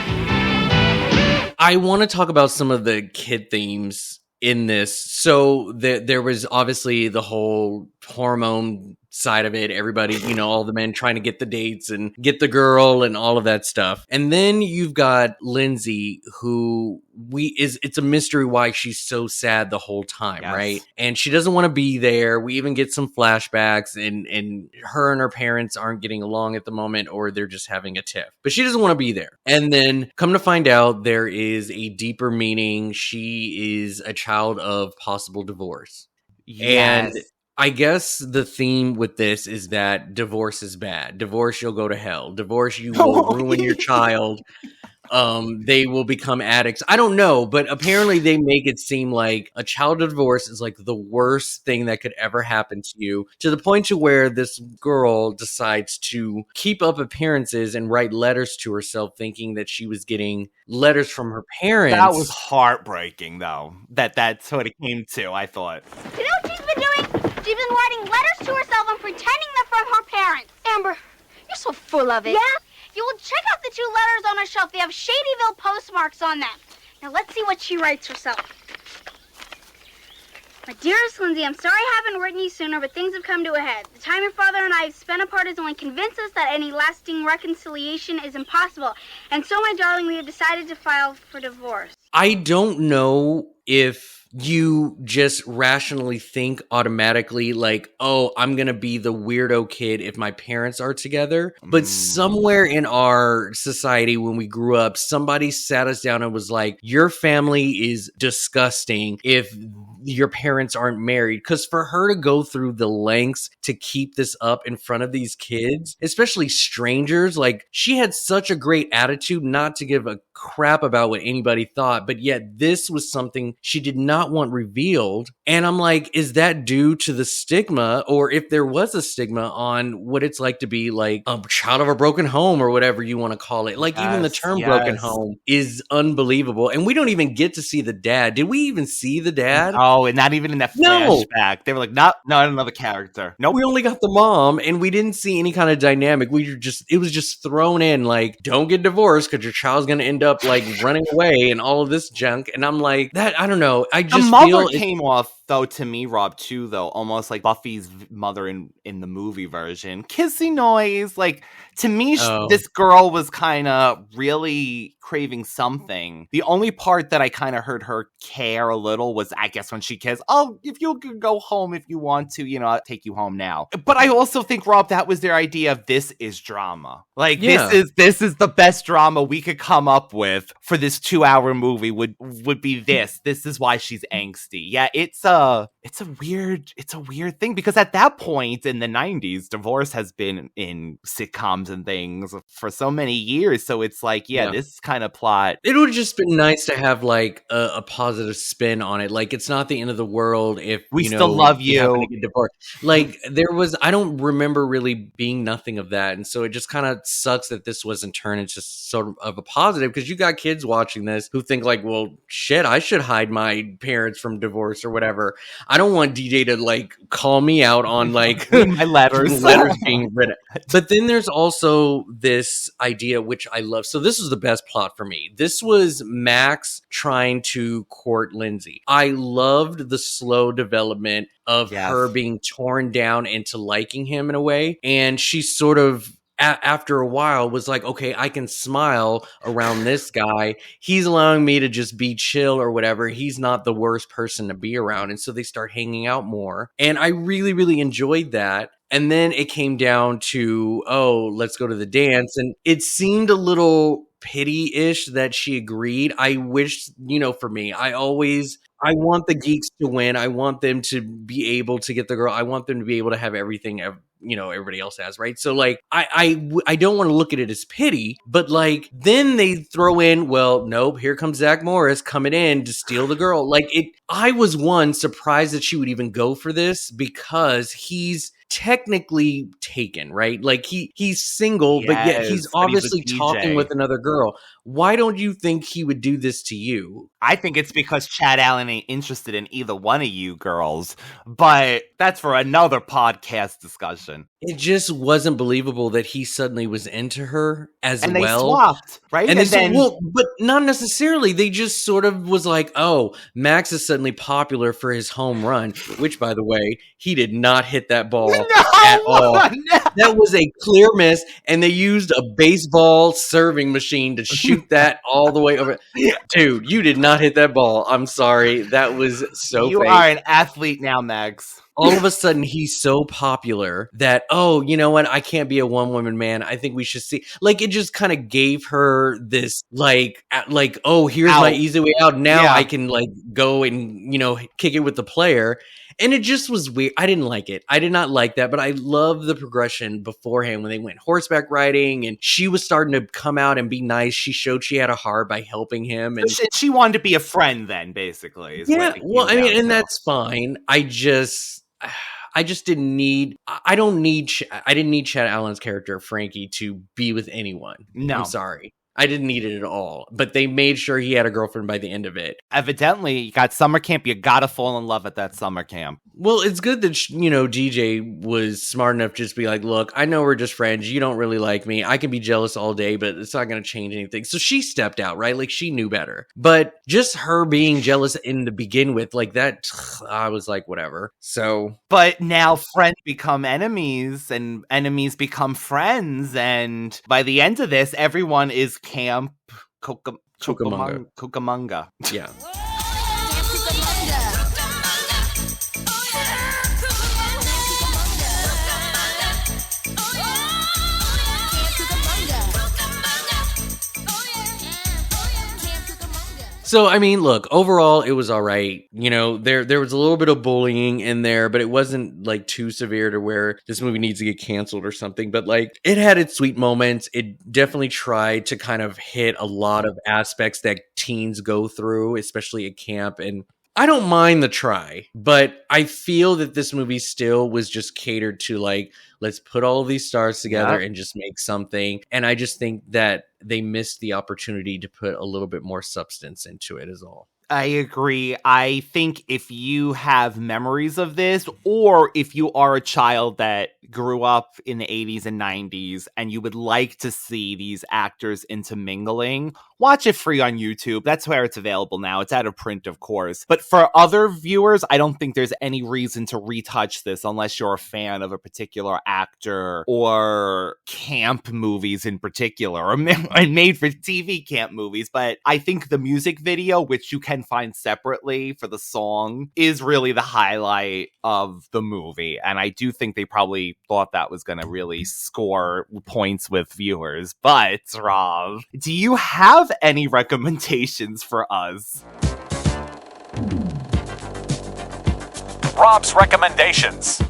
I want to talk about some of the kid themes in this. So there was obviously the whole hormone side of it. Everybody, all the men trying to get the dates and get the girl and all of that stuff. And then you've got Lindsay, who it's a mystery why she's so sad the whole time, Yes. right? And she doesn't want to be there. We even get some flashbacks and her and her parents aren't getting along at the moment, or they're just having a tiff. But she doesn't want to be there. And then come to find out there is a deeper meaning. She is a child of possible divorce. Yes. And I guess the theme with this is that divorce is bad. Divorce, you'll go to hell. Divorce, you will ruin your child. They will become addicts. I don't know, but apparently they make it seem like a child divorce is like the worst thing that could ever happen to you, to the point to where this girl decides to keep up appearances and write letters to herself, thinking that she was getting letters from her parents. That was heartbreaking, though. That's what it came to, I thought. You know what she's been doing? She's been writing letters to herself and pretending they're from her parents. Amber, you're so full of it. Yeah? You will check out the 2 letters on her shelf. They have Shadyville postmarks on them. Now let's see what she writes herself. My dearest Lindsay, I'm sorry I haven't written you sooner, but things have come to a head. The time your father and I have spent apart has only convinced us that any lasting reconciliation is impossible. And so, my darling, we have decided to file for divorce. I don't know if you just rationally think automatically like, oh, I'm going to be the weirdo kid if my parents are together. But somewhere in our society, when we grew up, somebody sat us down and was like, your family is disgusting if your parents aren't married. Because for her to go through the lengths to keep this up in front of these kids, especially strangers, like she had such a great attitude not to give a crap about what anybody thought, but yet this was something she did not want revealed. And I'm like, is that due to the stigma, or if there was a stigma on what it's like to be like a child of a broken home or whatever you want to call it? Like even the term broken home is unbelievable. And we don't even get to see the dad. Did we even see the dad? Oh, and not even in that flashback. They were like, not another character. Nope. We only got the mom, and we didn't see any kind of dynamic. It was just thrown in like, don't get divorced because your child's going to end up like running away and all of this junk. And I'm like, I don't know. I just the mother feel came off, though, to me, Rob, too, though, almost like Buffy's mother in the movie version. Kissy noise. Like, to me, this girl was kind of really craving something. The only part that I kind of heard her care a little was, I guess, when she kissed, oh, if you could go home if you want to, I'll take you home now. But I also think, Rob, that was their idea of this is drama. Like, this is the best drama we could come up with for this 2-hour movie would be this. This is why she's angsty. Yeah, it's a weird thing, because at that point in the 90s, divorce has been in sitcoms and things for so many years. So it's like, this kind of plot. It would have just been nice to have like a positive spin on it. Like, it's not the end of the world if we still love you. Happen to get divorced. Like, I don't remember really being nothing of that. And so it just kind of sucks that this wasn't turned into sort of a positive, because you got kids watching this who think like, well, shit, I should hide my parents from divorce or whatever. I don't want DJ to like call me out on like my letters being written. But then there's also this idea, which I love. So this was the best plot for me. This was Max trying to court Lindsay. I loved the slow development of her being torn down into liking him in a way. And she sort of, after a while, was like, okay, I can smile around this guy. He's allowing me to just be chill or whatever. He's not the worst person to be around. And so they start hanging out more. And I really, really enjoyed that. And then it came down to, oh, let's go to the dance. And it seemed a little pity-ish that she agreed. I wish, for me, I want the geeks to win. I want them to be able to get the girl. I want them to be able to have everything everybody else has, right? So like I don't want to look at it as pity, but like then they throw in, well, nope, here comes Zach Morris coming in to steal the girl. Like I was surprised that she would even go for this, because he's technically taken, right? Like he's single, but yet he's obviously talking with another girl. Why don't you think he would do this to you? I think it's because Chad Allen ain't interested in either one of you girls, but that's for another podcast discussion. It just wasn't believable that he suddenly was into her as well. And they swapped, right? And then, but not necessarily. They just sort of was like, oh, Max is suddenly popular for his home run, which, by the way, he did not hit that ball at all. No. That was a clear miss, and they used a baseball serving machine to shoot that all the way over. Dude, you did not hit that ball. I'm sorry. That was so You fake. are an athlete now, Max. All of a sudden, he's so popular that, oh, you know what? I can't be a one-woman man. I think we should see. Like, it just kind of gave her this, like, oh, here's my easy way out. Now I can, like, go and, kick it with the player. And it just was weird. I didn't like it. I did not like that, but I love the progression beforehand when they went horseback riding and she was starting to come out and be nice. She showed she had a heart by helping him. And she wanted to be a friend then, basically. Yeah, well, I mean, and that's fine. I didn't need Chad Allen's character, Frankie, to be with anyone. No. I'm sorry. I didn't need it at all, but they made sure he had a girlfriend by the end of it. Evidently, you got summer camp. You gotta fall in love at that summer camp. Well, it's good that, DJ was smart enough to just be like, look, I know we're just friends. You don't really like me. I can be jealous all day, but it's not going to change anything. So she stepped out, right? Like, she knew better. But just her being jealous in to begin with, like that, I was like, whatever. So. But now friends become enemies and enemies become friends. And by the end of this, everyone is Camp Cucamonga. Yeah. So, I mean, look, overall, it was all right. There was a little bit of bullying in there, but it wasn't like too severe to where this movie needs to get canceled or something. But like, it had its sweet moments. It definitely tried to kind of hit a lot of aspects that teens go through, especially at camp. And I don't mind the try, but I feel that this movie still was just catered to like, let's put all of these stars together and just make something. And I just think that they missed the opportunity to put a little bit more substance into it is all. I agree. I think if you have memories of this, or if you are a child that grew up in the 80s and 90s and you would like to see these actors intermingling, watch it free on YouTube. That's where it's available now. It's out of print, of course. But for other viewers, I don't think there's any reason to retouch this unless you're a fan of a particular actor or camp movies in particular, or made-for-TV camp movies. But I think the music video, which you can find separately for the song, is really the highlight of the movie. And I do think they probably thought that was going to really score points with viewers. But, Rob, do you have any recommendations for us? Rob's recommendations.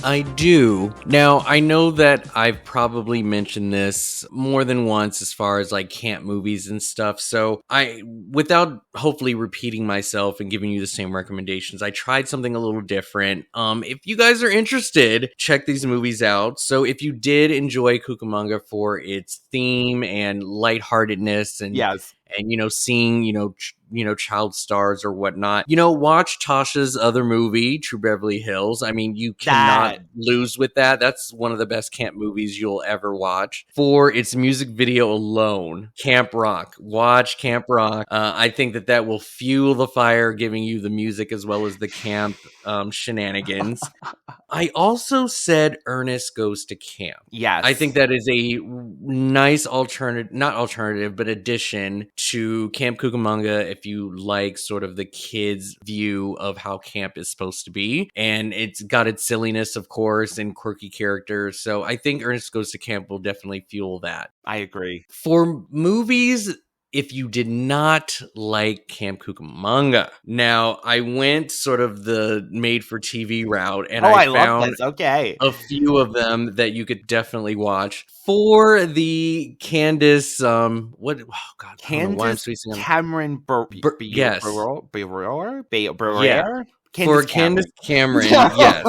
I do. Now, I know that I've probably mentioned this more than once as far as like camp movies and stuff. So without hopefully repeating myself and giving you the same recommendations, I tried something a little different. If you guys are interested, check these movies out. So if you did enjoy Cucamonga for its theme and lightheartedness and seeing, child stars or whatnot, watch Tasha's other movie, True Beverly Hills. I mean, you cannot lose with that. That's one of the best camp movies you'll ever watch. For its music video alone, Camp Rock. Watch Camp Rock. I think that will fuel the fire, giving you the music as well as the camp shenanigans. I also said Ernest Goes to Camp. Yes. I think that is a nice addition to Camp Cucamonga if you like sort of the kids' view of how camp is supposed to be. And it's got its silliness, of course, and quirky characters. So I think Ernest Goes to Camp will definitely fuel that. I agree. For movies if you did not like Camp Cucamonga. Now, I went sort of the made-for-TV route, and I love found this. Okay. a few of them that you could definitely watch. For the Candace, I don't know why I'm Candace spacing on Cameron yes. Brewer? For Candace Cameron, yes.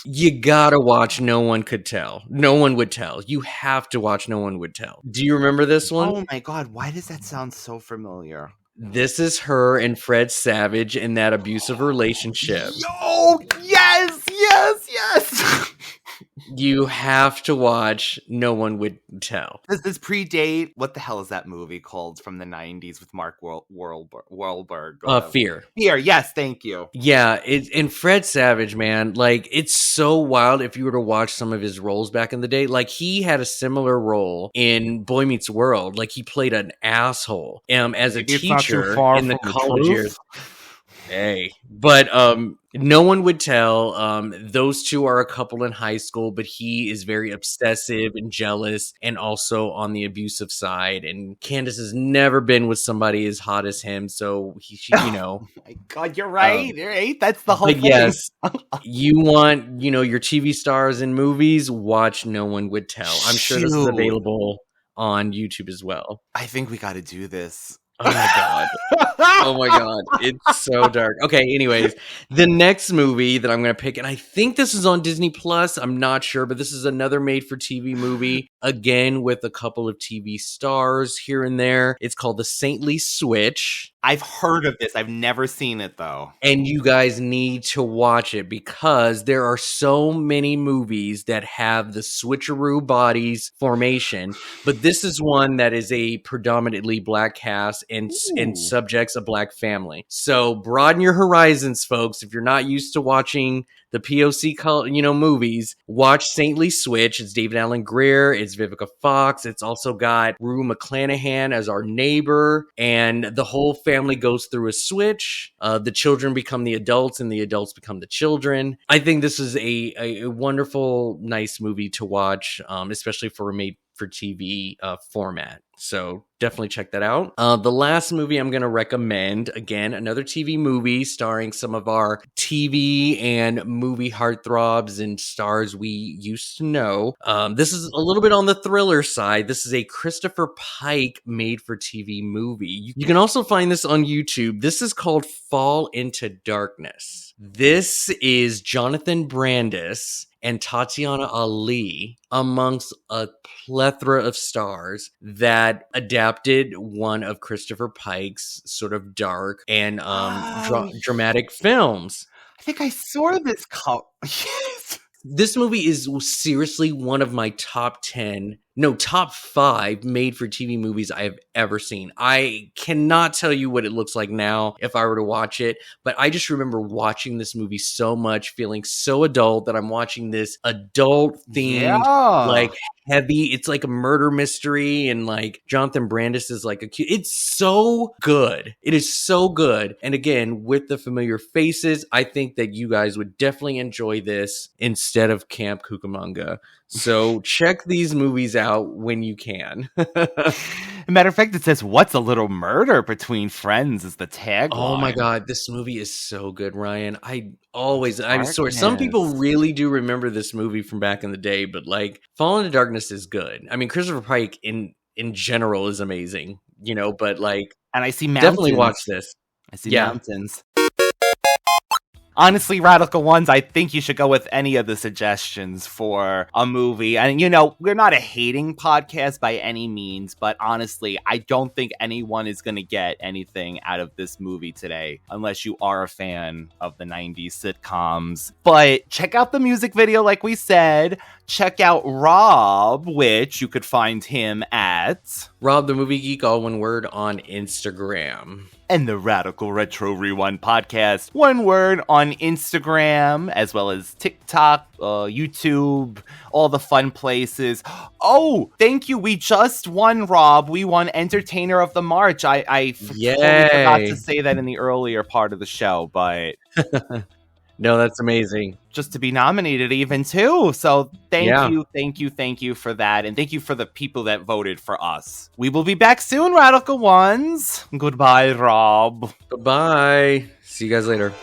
You gotta watch No One Could Tell. No One Would Tell. You have to watch No One Would Tell. Do you remember this one? Oh my God, why does that sound so familiar? This is her and Fred Savage in that abusive relationship. Oh, yes! You have to watch No One Would Tell. Does this predate, what the hell is that movie called from the 90s with Mark Wahlberg? Fear. Fear, yes, thank you. Yeah, and Fred Savage, man, like, it's so wild if you were to watch some of his roles back in the day. Like, he had a similar role in Boy Meets World. Like, he played an asshole as a teacher in the college years. Hey, but No One Would Tell. Those two are a couple in high school, but he is very obsessive and jealous and also on the abusive side. And Candace has never been with somebody as hot as him. So Oh my God, you're right. Right? That's the whole thing. Yes, you want, your TV stars in movies, watch No One Would Tell. I'm sure this is available on YouTube as well. I think we got to do this. Oh my God. Oh my God. It's so dark. Okay, anyways, the next movie that I'm going to pick, and I think this is on Disney Plus, I'm not sure, but this is another made-for-TV movie, again, with a couple of TV stars here and there. It's called The Saintly Switch. I've heard of this. I've never seen it, though. And you guys need to watch it because there are so many movies that have the switcheroo bodies formation, but this is one that is a predominantly black cast and subjects a black family. So broaden your horizons, folks. If you're not used to watching the POC, movies, watch Saintly Switch. It's David Alan Grier. It's Vivica Fox. It's also got Rue McClanahan as our neighbor. And the whole family goes through a switch. The children become the adults and the adults become the children. I think this is a wonderful, nice movie to watch, especially for a made-for-TV format. So definitely check that out. The last movie I'm going to recommend, again, another TV movie starring some of our TV and movie heartthrobs and stars we used to know. This is a little bit on the thriller side. This is a Christopher Pike made-for-TV movie. You can also find this on YouTube. This is called Fall into Darkness. This is Jonathan Brandis and Tatiana Ali amongst a plethora of stars that adapted one of Christopher Pike's sort of dark and dramatic films. I think I saw this. This movie is seriously one of my top 5 made-for-TV movies I have ever seen. I cannot tell you what it looks like now if I were to watch it, but I just remember watching this movie so much, feeling so adult that I'm watching this adult-themed, like, heavy. It's like a murder mystery, and like Jonathan Brandis is like it's so good. It is so good. And again, with the familiar faces, I think that you guys would definitely enjoy this instead of Camp Cucamonga. So check these movies out when you can. Matter of fact, it says, "What's a little murder between friends?" is the tagline. Oh my God, this movie is so good, Ryan. I'm sorry. Some people really do remember this movie from back in the day, but like Fall into Darkness is good. I mean, Christopher Pike in general is amazing, but like, and I see mountains. Definitely watch this. I see mountains. Honestly, Radical Ones, I think you should go with any of the suggestions for a movie. And, we're not a hating podcast by any means, but honestly, I don't think anyone is going to get anything out of this movie today, unless you are a fan of the 90s sitcoms. But check out the music video, like we said. Check out Rob, which you could find him at Rob the Movie Geek, all one word, on Instagram. And the Radical Retro Rewind podcast, one word, on Instagram, as well as TikTok, YouTube, all the fun places. Oh, thank you. We just won, Rob. We won Entertainer of the March. I totally forgot to say that in the earlier part of the show, but No, that's amazing. Just to be nominated even too. So thank Yeah. you for that. And thank you for the people that voted for us. We will be back soon, Radical Ones. Goodbye, Rob. Bye-bye. See you guys later.